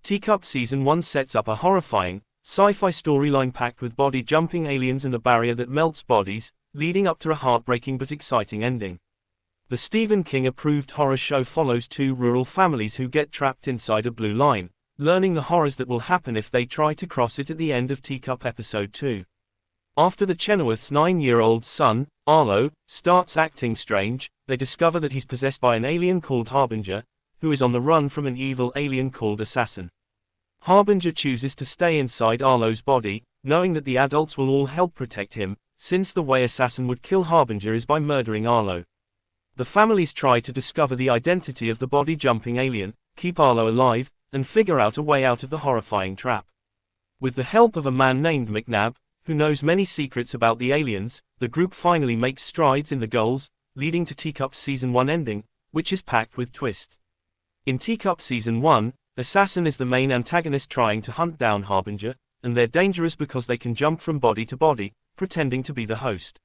Teacup Season 1 sets up a horrifying, sci-fi storyline packed with body-jumping aliens and a barrier that melts bodies, leading up to a heartbreaking but exciting ending. The Stephen King-approved horror show follows two rural families who get trapped inside a blue line, learning the horrors that will happen if they try to cross it at the end of Teacup Episode 2. After the Chenoweth's 9-year-old son, Arlo, starts acting strange, they discover that he's possessed by an alien called Harbinger, who is on the run from an evil alien called Assassin. Harbinger chooses to stay inside Arlo's body, knowing that the adults will all help protect him, since the way Assassin would kill Harbinger is by murdering Arlo. The families try to discover the identity of the body-jumping alien, keep Arlo alive, and figure out a way out of the horrifying trap. With the help of a man named McNabb, who knows many secrets about the aliens, the group finally makes strides in the goals, leading to Teacup's Season 1 ending, which is packed with twists. In Teacup Season 1, Assassin is the main antagonist trying to hunt down Harbinger, and they're dangerous because they can jump from body to body, pretending to be the host.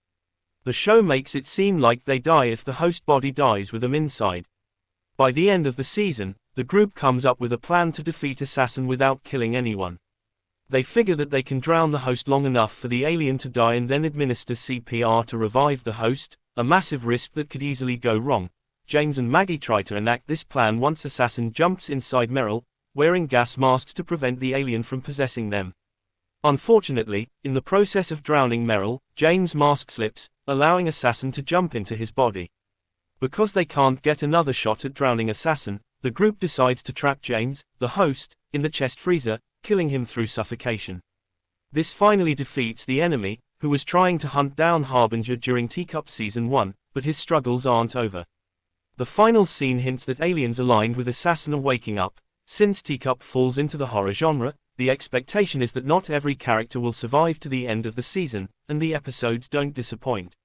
The show makes it seem like they die if the host body dies with them inside. By the end of the season, the group comes up with a plan to defeat Assassin without killing anyone. They figure that they can drown the host long enough for the alien to die and then administer CPR to revive the host, a massive risk that could easily go wrong. James and Maggie try to enact this plan once Assassin jumps inside Meryl, wearing gas masks to prevent the alien from possessing them. Unfortunately, in the process of drowning Meryl, James' mask slips, allowing Assassin to jump into his body. Because they can't get another shot at drowning Assassin, the group decides to trap James, the host, in the chest freezer, killing him through suffocation. This finally defeats the enemy, who was trying to hunt down Harbinger during Teacup Season 1, but his struggles aren't over. The final scene hints that aliens aligned with Assassin are waking up. Since Teacup falls into the horror genre, the expectation is that not every character will survive to the end of the season, and the episodes don't disappoint.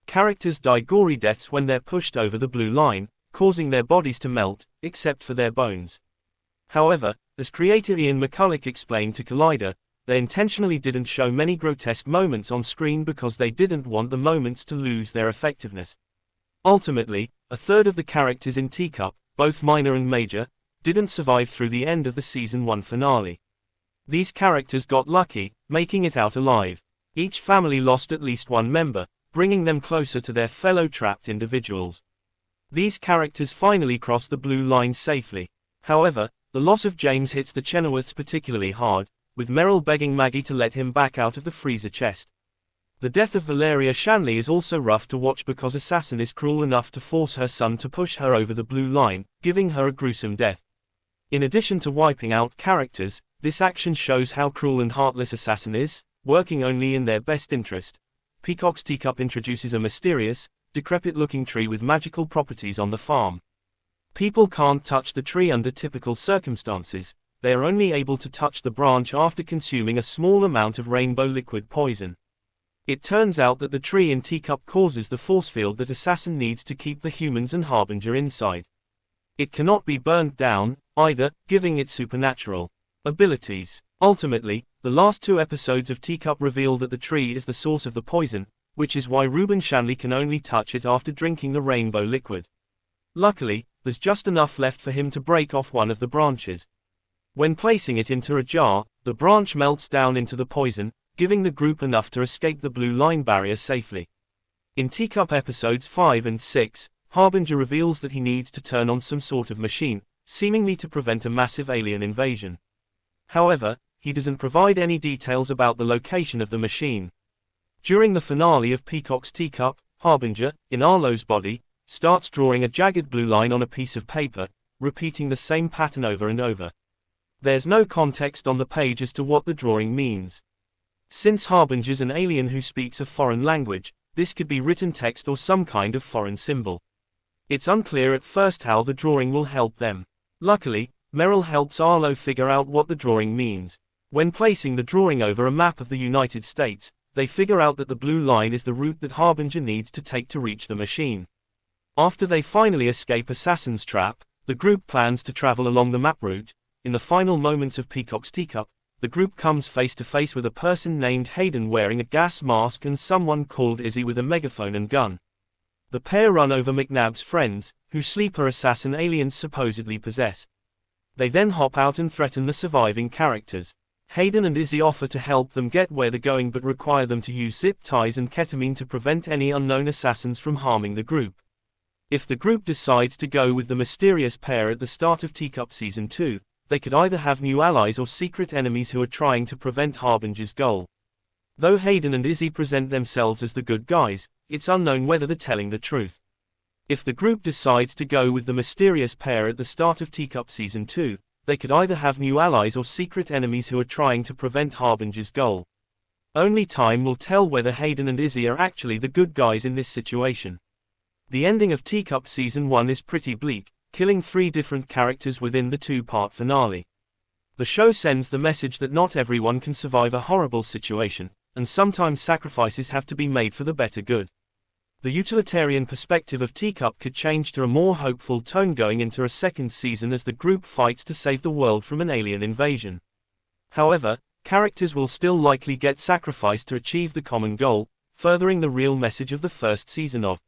Characters die gory deaths when they're pushed over the blue line, causing their bodies to melt, except for their bones. However, as creator Ian McCulloch explained to Collider, they intentionally didn't show many grotesque moments on screen because they didn't want the moments to lose their effectiveness. Ultimately, a third of the characters in Teacup, both minor and major, didn't survive through the end of the Season 1 finale. These characters got lucky, making it out alive. Each family lost at least one member, bringing them closer to their fellow trapped individuals. These characters finally cross the blue line safely. However, the loss of James hits the Chenoweths particularly hard, with Meryl begging Maggie to let him back out of the freezer chest. The death of Valeria Shanley is also rough to watch because Assassin is cruel enough to force her son to push her over the blue line, giving her a gruesome death. In addition to wiping out characters, this action shows how cruel and heartless Assassin is, working only in their best interest. Peacock's Teacup introduces a mysterious, decrepit-looking tree with magical properties on the farm. People can't touch the tree under typical circumstances, they are only able to touch the branch after consuming a small amount of rainbow liquid poison. It turns out that the tree in Teacup causes the force field that Assassin needs to keep the humans and Harbinger inside. It cannot be burned down, either, giving it supernatural abilities. Ultimately, the last two episodes of Teacup reveal that the tree is the source of the poison, which is why Reuben Shanley can only touch it after drinking the rainbow liquid. Luckily, there's just enough left for him to break off one of the branches. When placing it into a jar, the branch melts down into the poison, giving the group enough to escape the blue line barrier safely. In Teacup episodes 5 and 6, Harbinger reveals that he needs to turn on some sort of machine, seemingly to prevent a massive alien invasion. However, he doesn't provide any details about the location of the machine. During the finale of Peacock's Teacup, Harbinger, in Arlo's body, starts drawing a jagged blue line on a piece of paper, repeating the same pattern over and over. There's no context on the page as to what the drawing means. Since Harbinger's an alien who speaks a foreign language, this could be written text or some kind of foreign symbol. It's unclear at first how the drawing will help them. Luckily, Meryl helps Arlo figure out what the drawing means. When placing the drawing over a map of the United States, they figure out that the blue line is the route that Harbinger needs to take to reach the machine. After they finally escape Assassin's trap, the group plans to travel along the map route. In the final moments of Peacock's Teacup, the group comes face to face with a person named Hayden wearing a gas mask and someone called Izzy with a megaphone and gun. The pair run over McNabb's friends, who sleeper assassin aliens supposedly possess. They then hop out and threaten the surviving characters. Hayden and Izzy offer to help them get where they're going but require them to use zip ties and ketamine to prevent any unknown assassins from harming the group. If the group decides to go with the mysterious pair at the start of Teacup Season 2, they could either have new allies or secret enemies who are trying to prevent Harbinger's goal. Though Hayden and Izzy present themselves as the good guys, it's unknown whether they're telling the truth. If the group decides to go with the mysterious pair at the start of Teacup Season 2, they could either have new allies or secret enemies who are trying to prevent Harbinger's goal. Only time will tell whether Hayden and Izzy are actually the good guys in this situation. The ending of Teacup Season 1 is pretty bleak, killing 3 different characters within the 2-part finale. The show sends the message that not everyone can survive a horrible situation, and sometimes sacrifices have to be made for the better good. The utilitarian perspective of Teacup could change to a more hopeful tone going into a second season as the group fights to save the world from an alien invasion. However, characters will still likely get sacrificed to achieve the common goal, furthering the real message of the first season of